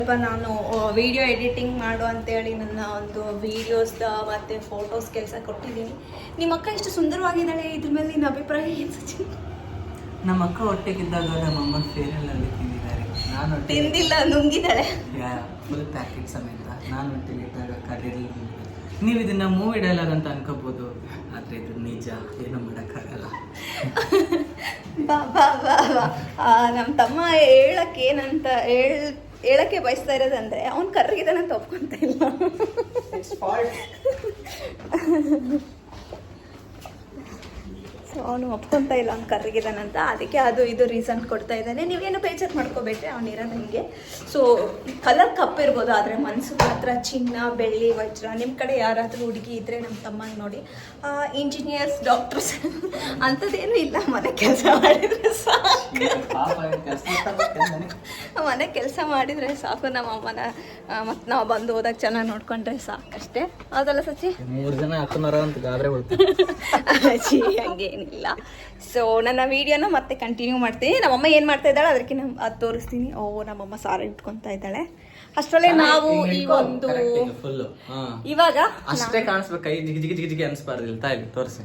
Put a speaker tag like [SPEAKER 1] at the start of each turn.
[SPEAKER 1] ಸ್ವಲ್ಪ ನಾನು video editing ಮಾಡು ಅಂತೇಳಿ ನನ್ನ ಒಂದು ವೀಡಿಯೋಸ್ದ ಮತ್ತು ಫೋಟೋಸ್ ಕೆಲಸ ಕೊಟ್ಟಿದ್ದೀನಿ. ನಿಮ್ಮ ಅಕ್ಕ ಎಷ್ಟು ಸುಂದರವಾಗಿದ್ದಾಳೆ, ಇದ್ರ ಮೇಲೆ ನಿನ್ನ ಅಭಿಪ್ರಾಯ ಏನು ಸಚಿನ್?
[SPEAKER 2] ನಮ್ಮ ಅಕ್ಕ ಹೊಟ್ಟೆಗಿದ್ದಾಗ ನಮ್ಮಮ್ಮ ಫೇರಲ್ಲಲ್ಲಿ ತಿಂದಿದ್ದಾರೆ, ನಾನು
[SPEAKER 1] ತಿಂದಿಲ್ಲ, ನುಂಗಿದ್ದಾಳೆ.
[SPEAKER 2] ಫುಲ್ ಪ್ಯಾಕೆಟ್ ಸಮೇತ. ನಾನು ಹೊಟ್ಟೆಗಿದ್ದಾಗ ಕರೆಯಲ್ಲಿ ನೀವು ಇದನ್ನ ಮೂವಿ ಡೈಲಾಗ್ ಅಂತ ಅನ್ಕೋಬಹುದು, ಆದರೆ ಇದು ನಿಜ, ಏನೂ ಮಾಡೋಕ್ಕಾಗಲ್ಲ.
[SPEAKER 1] ಬಾ ಬಾ ಬಾ ಬಾ. ನಮ್ಮ ತಮ್ಮ ಹೇಳಕ್ಕೆ ಬಯಸ್ತಾ ಇರೋದಂದ್ರೆ ಅವ್ನು ಕರ್ರಿಗಿದ್ದಾನಂತ ಒಪ್ಕೊಂತ ಇಲ್ಲ. ಸೊ ಅವನು ಒಪ್ಕೊಂತ ಇಲ್ಲ, ಅವ್ನು ಕರ್ರಿಗಿದ್ದಾನಂತ. ಅದಕ್ಕೆ ಅದು ಇದು ರೀಸನ್ ಕೊಡ್ತಾ ಇದ್ದಾನೆ. ನೀವೇನು ಬೇಜಾರು ಮಾಡ್ಕೋಬೇಡ್ರಿ, ಅವನಿರೋದು ನಿಮಗೆ. ಸೊ ಕಲರ್ ಕಪ್ಪಿರ್ಬೋದು, ಆದರೆ ಮನಸ್ಸು ಮಾತ್ರ ಚಿನ್ನ, ಬೆಳ್ಳಿ, ವಜ್ರ. ನಿಮ್ಮ ಕಡೆ ಯಾರಾದರೂ ಹುಡುಗಿ ಇದ್ದರೆ ನಮ್ಮ ತಮ್ಮನ ನೋಡಿ. ಇಂಜಿನಿಯರ್ಸ್, ಡಾಕ್ಟರ್ಸ್ ಅಂಥದ್ದೇನೂ ಇಲ್ಲ, ಮನೆ ಕೆಲಸ ಮಾಡಿದರೆ ಸಾಕು. ಮನೆ ಕೆಲಸ ಮಾಡಿದರೆ ಸಾಕು. ನಮ್ಮ ಅಮ್ಮನ ಮತ್ತು ನಾವು ಬಂದು ಹೋದಾಗ ಚೆನ್ನಾಗಿ ನೋಡ್ಕೊಂಡ್ರೆ ಸಾಕಷ್ಟೇ. ಹೌದಲ್ಲ ಸಚಿ?
[SPEAKER 2] 3 ಜನ ಅಕ್ಕನವರ ಅಂತ ಗಾಬರಿ ಬಿಡ್ತೀವಿ.
[SPEAKER 1] ಚಿ ಹಂಗೇನಿಲ್ಲ. ಸೊ ನನ್ನ ವಿಡಿಯೋನ ಮತ್ತೆ ಕಂಟಿನ್ಯೂ ಮಾಡ್ತೀನಿ. ನಮ್ಮಮ್ಮ ಏನು ಮಾಡ್ತಾ ಇದ್ದಾಳೆ ಅದಕ್ಕೆ ಅದು ತೋರಿಸ್ತೀನಿ. ನಮ್ಮಮ್ಮ ಸಾರಿ ಇಟ್ಕೊತಾ ಇದ್ದಾಳೆ. ಅಷ್ಟರಲ್ಲೇ ನಾವು ಈ ಒಂದು
[SPEAKER 2] ಫುಲ್ಲು
[SPEAKER 1] ಇವಾಗ
[SPEAKER 2] ಅಷ್ಟೇ ಕಾಣಿಸ್ಬೇಕು, ಕೈ ಜಿಗಿ ಜಿಗಿ ಜಿಗಿ ಜಿಗಿ ಅನ್ಸ್ಬಾರ್ದಿಲ್ಲ. ತಾಯಿ ತೋರಿಸಿ.